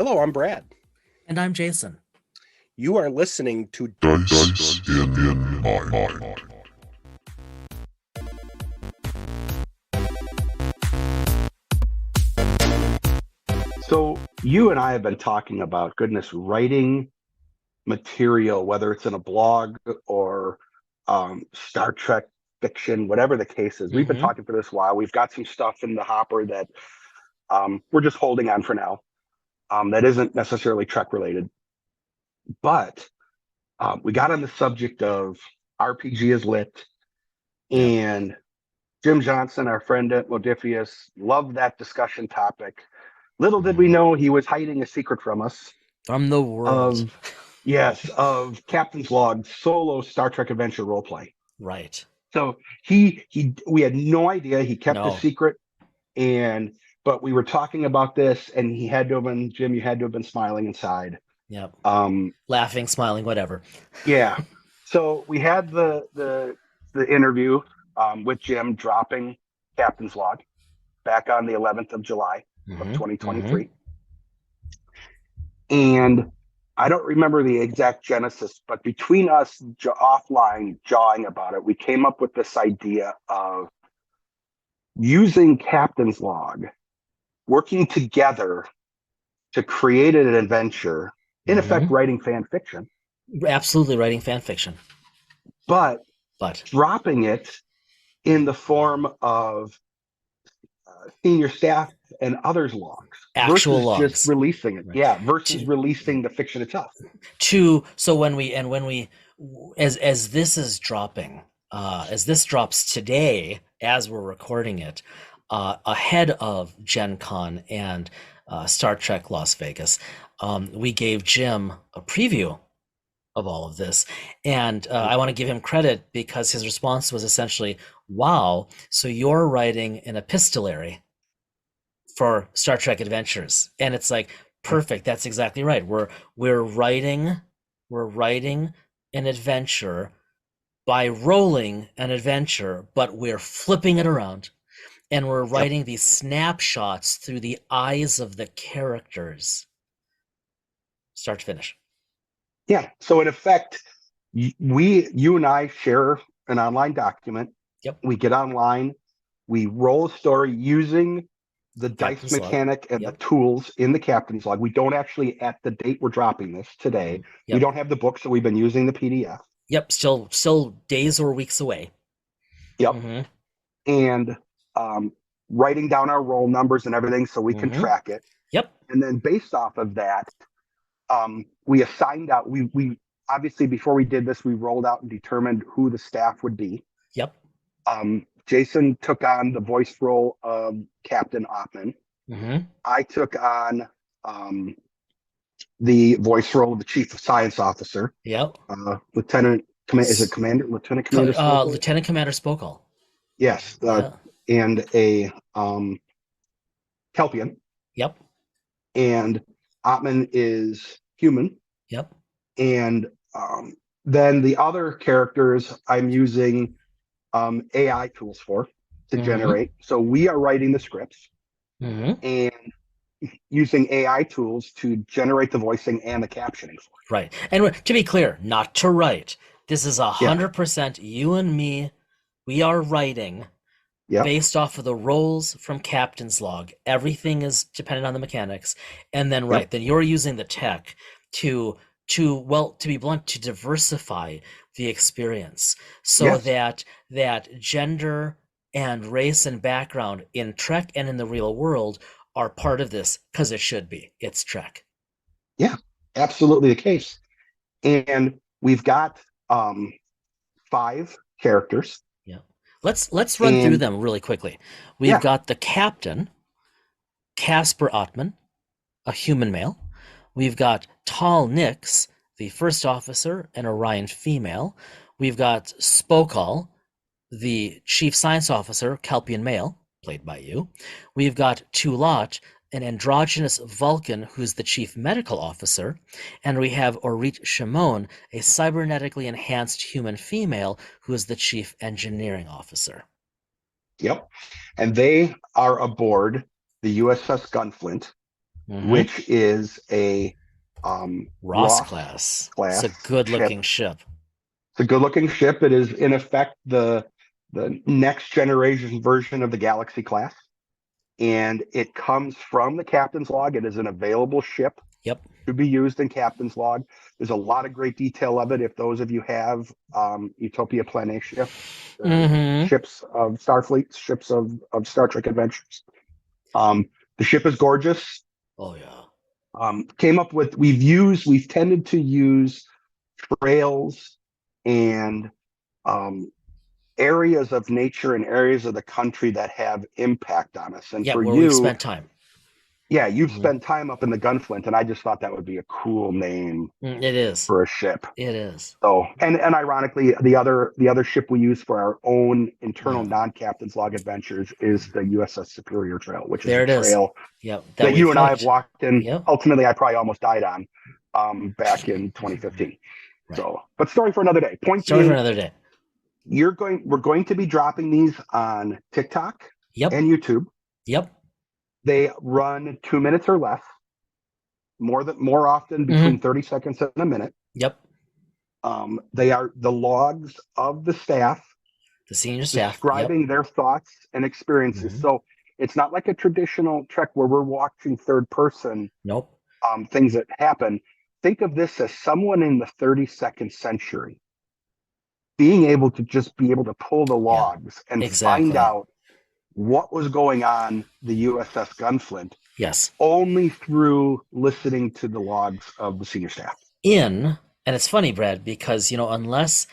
Hello, I'm Brad. And I'm Jason. You are listening to Dice in Mind. So you and I have been talking about, goodness, writing material, whether it's in a blog or Star Trek fiction, whatever the case is. We've been Mm-hmm. talking for this while. We've got some stuff in the hopper that we're just holding on for now. That isn't necessarily Trek related, but we got on the subject of RPG is lit, Yep. and Jim Johnson, our friend at Modifius, loved that discussion topic. Little did we know he was hiding a secret from us From the world. of, yes, of Captain's Log solo Star Trek adventure role play. Right. So we had no idea. He kept a No. secret, but we were talking about this, and he had to have been, Jim, you had to have been smiling inside. Yep. Um, Laughing, smiling, whatever. yeah. So we had the interview with Jim dropping Captain's Log back on the 11th of July of Mm-hmm. 2023. And I don't remember the exact genesis, but between us offline jawing about it, we came up with this idea of using Captain's Log, working together to create an adventure, in effect, writing fan fiction. Absolutely writing fan fiction. But But dropping it in the form of senior staff and others logs actual versus logs. just releasing it. Right. Yeah, versus releasing the fiction itself. So when we as this is dropping, as this drops today, as we're recording it, ahead of Gen Con and Star Trek Las Vegas, we gave Jim a preview of all of this, and I want to give him credit because his response was essentially, wow, so you're writing an epistolary for Star Trek Adventures. And it's like, perfect, that's exactly right. We're writing an adventure by rolling an adventure, but we're flipping it around, and we're writing these snapshots through the eyes of the characters, start to finish. Yeah. So in effect, you and I share an online document. Yep. We get online, we roll a story using the Captain's dice log. mechanic and Yep. the tools in the Captain's Log. We don't actually, at the date we're dropping this today, Yep. we don't have the book, so we've been using the PDF. Yep. Still days or weeks away. Yep. Mm-hmm. And writing down our roll numbers and everything so we can track it. Yep. And then based off of that, we assigned out, we obviously, before we did this, we rolled out and determined who the staff would be. Yep. Jason took on the voice role of Captain Atman. Mm-hmm. I took on the voice role of the Chief of Science Officer. Yep. Lieutenant Commander Spokal? Lieutenant Commander Spokal. Yes. And a Kelpian. Yep. And Atman is human. Yep. And then the other characters I'm using AI tools to generate. So we are writing the scripts and using AI tools to generate the voicing and the captioning. Right. And to be clear, not to write. This is 100% you and me. We are writing based off of the rolls from Captain's Log. Everything is dependent on the mechanics. And then, then you're using the tech to be blunt, to diversify the experience so that gender and race and background in Trek and in the real world are part of this, because it should be. It's Trek. Yeah, absolutely the case. And we've got 5 characters. Yeah. Let's run through them really quickly. We've got the captain, Casper Atman, a human male. We've got Tal Nix, the first officer, an Orion female. We've got Spokal, the chief science officer, Kelpian male, played by you. We've got Tulat, an androgynous Vulcan who's the chief medical officer. And we have Orit Shimon, a cybernetically enhanced human female who is the chief engineering officer. Yep. And they are aboard the USS Gunflint. which is a Ross Ross class. class It's a good ship. looking ship. It's a good-looking ship. It is, in effect, the next generation version of the Galaxy class, and it comes from the captain's log. It is an available ship Yep. to be used in captain's log. There's a lot of great detail of it. If those of you have Utopia Planitia, ships of Starfleet, ships of Star Trek Adventures, the ship is gorgeous. Oh yeah. Came up with, we've tended to use trails and areas of nature and areas of the country that have impact on us. And Yeah, for where you, we've spent time. yeah, you've spent time up in the Gunflint, and I just thought that would be a cool name It is. for a ship. It is. So, and ironically, the other ship we use for our own internal non-captain's log adventures is the USS Superior Trail, which is There a it is. trail Yep, that you and I have hiked. walked in. Yep. Ultimately, I probably almost died on back in 2015. Right. So, but story for another day. Point Story being, for another day. we're going to be dropping these on TikTok and YouTube. Yep. They run 2 minutes or less, more often between 30 seconds and a minute. Yep. They are the logs of the staff, the senior staff, describing their thoughts and experiences. So it's not like a traditional Trek where we're watching third person. Nope. Things that happen. Think of this as someone in the 32nd century being able to pull the logs and find out what was going on the USS Gunflint. Yes. Only through listening to the logs of the senior staff. And it's funny, Brad, because unless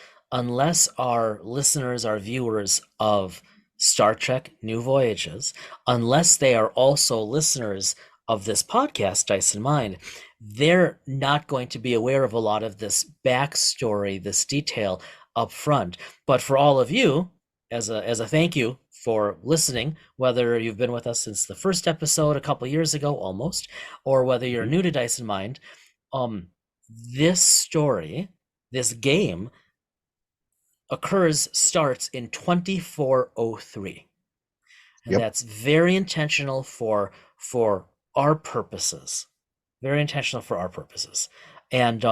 our listeners are viewers of Star Trek New Voyages, unless they are also listeners of this podcast, Dice in Mind, they're not going to be aware of a lot of this backstory, this detail up front. But for all of you, as a thank you for listening, whether you've been with us since the first episode a couple years ago almost, or whether you're new to Dice in Mind, this story, this game starts in 2403. And that's very intentional for our purposes. Very intentional for our purposes. And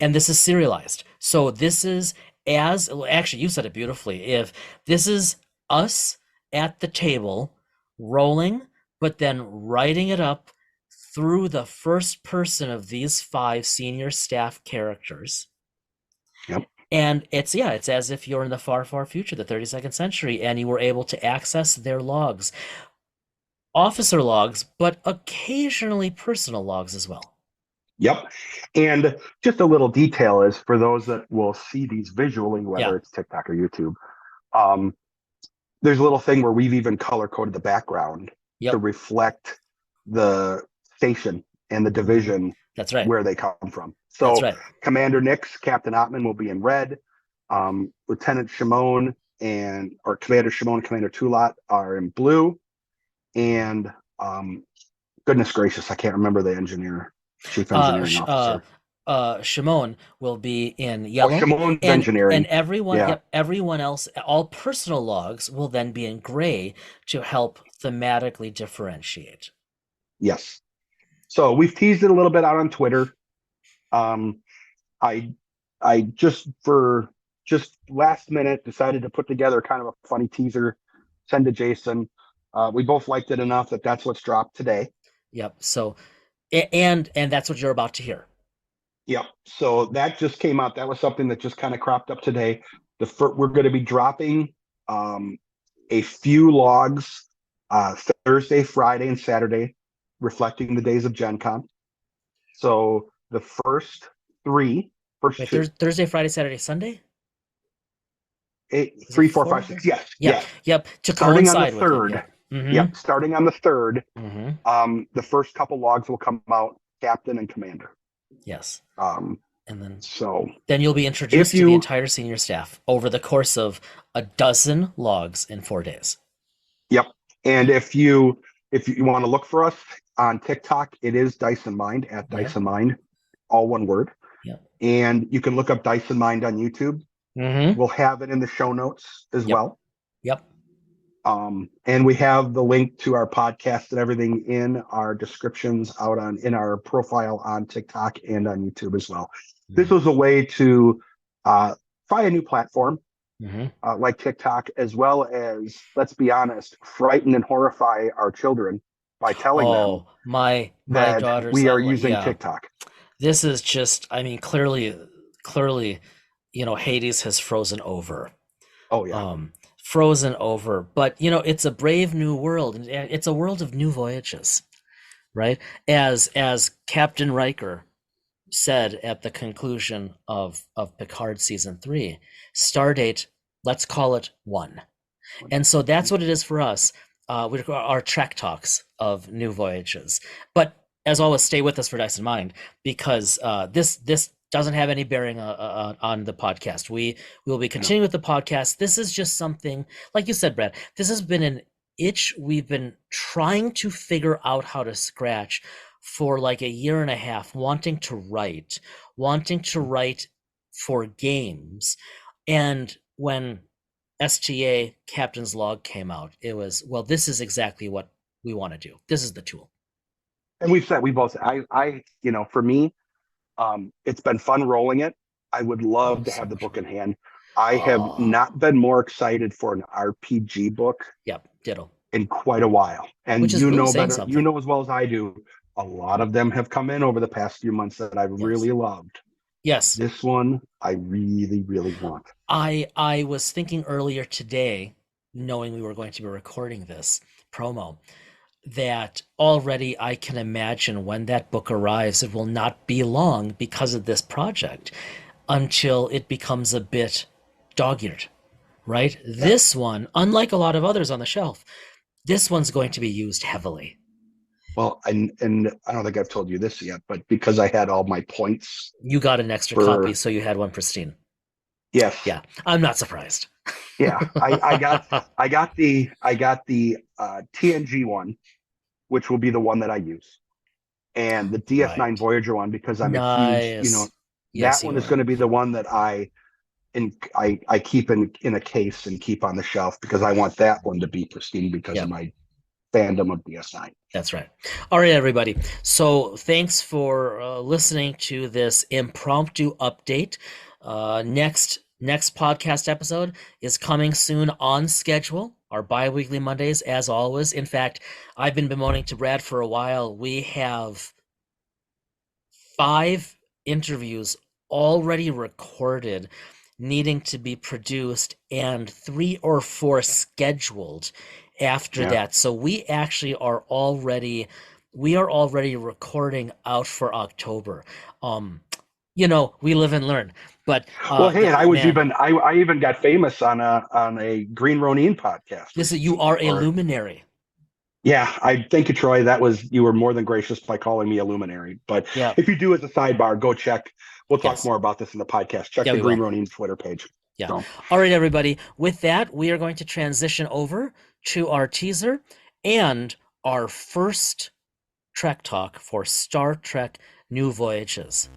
this is serialized. So this is actually, you said it beautifully. If this is us at the table rolling, but then writing it up through the first person of these 5 senior staff characters. And it's as if you're in the far, far future, the 32nd century, and you were able to access their logs. Officer logs, but occasionally personal logs as well. Yep. And just a little detail is for those that will see these visually, whether it's TikTok or YouTube, there's a little thing where we've even color coded the background to reflect the station and the division where they come from. So Commander Nix, Captain Atman will be in red. Lieutenant Shimon or Commander Shimon and Commander Tulat are in blue. And goodness gracious, I can't remember the chief engineering officer. Shimon will be in yellow. Shimon's engineering. And everyone else, all personal logs will then be in gray to help thematically differentiate. Yes. So we've teased it a little bit out on Twitter. I just last minute decided to put together kind of a funny teaser, send to Jason. We both liked it enough that's what's dropped today. Yep. So, and that's what you're about to hear. Yep. So that just came out. That was something that just kind of cropped up today. We're going to be dropping a few logs Thursday, Friday, and Saturday, reflecting the days of Gen Con. So the first two. Thursday, Friday, Saturday, Sunday? 8, 3, 4, 5, 6. Yes. Yep. To starting coincide on the 3rd. Yep. Starting on the 3rd. The first couple logs will come out, Captain and Commander. Yes. And then you'll be introduced to the entire senior staff over the course of a dozen logs in 4 days. Yep. And if you want to look for us on TikTok, it is Dice in Mind at Dice in Mind, all one word. Yep. And you can look up Dice in Mind on YouTube. We'll have it in the show notes as well. Yep. And we have the link to our podcast and everything in our descriptions in our profile on TikTok and on YouTube as well. This was a way to try a new platform like TikTok, as well as, let's be honest, frighten and horrify our children by telling them my that daughters, we are using TikTok. This is just, I mean, clearly, Hades has frozen over. Oh yeah. Frozen over. But, it's a brave new world, and it's a world of new voyages, right? As Captain Riker said at the conclusion of Picard season 3, Stardate, let's call it 1. And so that's what it is for us. Our Trek talks of new voyages. But as always, stay with us for Dice and Mind, because this doesn't have any bearing on the podcast. We will be continuing with the podcast. This is just something, like you said, Brad, this has been an itch we've been trying to figure out how to scratch for like a year and a half, wanting to write for games. And when STA Captain's Log came out, it was, well, this is exactly what we want to do. This is the tool. And for me, it's been fun rolling it. I would love to have the book in hand. I have not been more excited for an RPG book. Yep, ditto. In quite a while. And which is you really know saying better, something. you know as well as I do, a lot of them have come in over the past few months that I've really loved. Yes. This one I really, really want. I was thinking earlier today, knowing we were going to be recording this promo, that already I can imagine when that book arrives, it will not be long because of this project until it becomes a bit dog-eared, right? Yeah. This one, unlike a lot of others on the shelf, this one's going to be used heavily. Well, and I don't think I've told you this yet, but because I had all my points, you got an extra copy, so you had one pristine. Yes. Yeah, I'm not surprised. Yeah, I got the TNG one, which will be the one that I use, and the DS9 Voyager one, because I'm a huge, that one is going to be the one that I keep in a case and keep on the shelf, because I want that one to be pristine because of my fandom of DS9. That's right. All right, everybody. So thanks for listening to this impromptu update. Next podcast episode is coming soon on schedule. Our bi-weekly Mondays, as always. In fact, I've been bemoaning to Brad for a while. We have 5 interviews already recorded, needing to be produced, and 3 or 4 scheduled after that. So we actually are already recording out for October. We live and learn. But I even got famous on a Green Ronin podcast. You are a luminary. Yeah, I thank you, Troy. You were more than gracious by calling me a luminary. But if you do, as a sidebar, go check. We'll talk more about this in the podcast. Check the Green Ronin Twitter page. Yeah. So. All right, everybody. With that, we are going to transition over to our teaser and our first Trek talk for Star Trek New Voyages.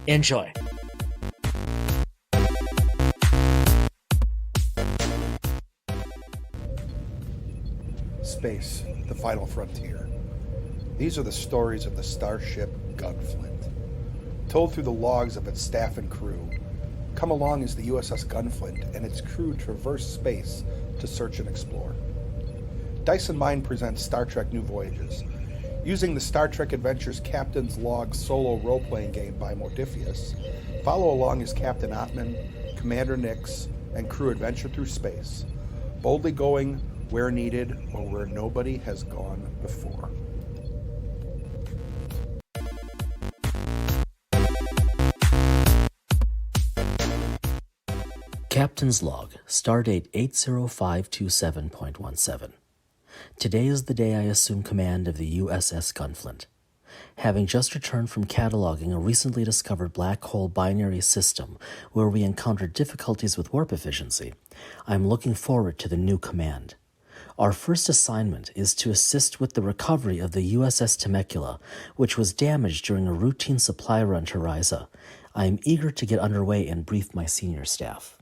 Enjoy. Space, the final frontier. These are the stories of the Starship Gunflint, told through the logs of its staff and crew. Come along as the USS Gunflint and its crew traverse space to search and explore. Dice and Mind presents Star Trek New Voyages. Using the Star Trek Adventures Captain's Log Solo Roleplaying Game by Modiphius, follow along as Captain Atman, Commander Nix, and crew adventure through space, boldly going where needed or where nobody has gone before. Captain's Log, Stardate 80527.17. Today is the day I assume command of the USS Gunflint. Having just returned from cataloging a recently discovered black hole binary system where we encountered difficulties with warp efficiency, I am looking forward to the new command. Our first assignment is to assist with the recovery of the USS Temecula, which was damaged during a routine supply run to Risa. I am eager to get underway and brief my senior staff.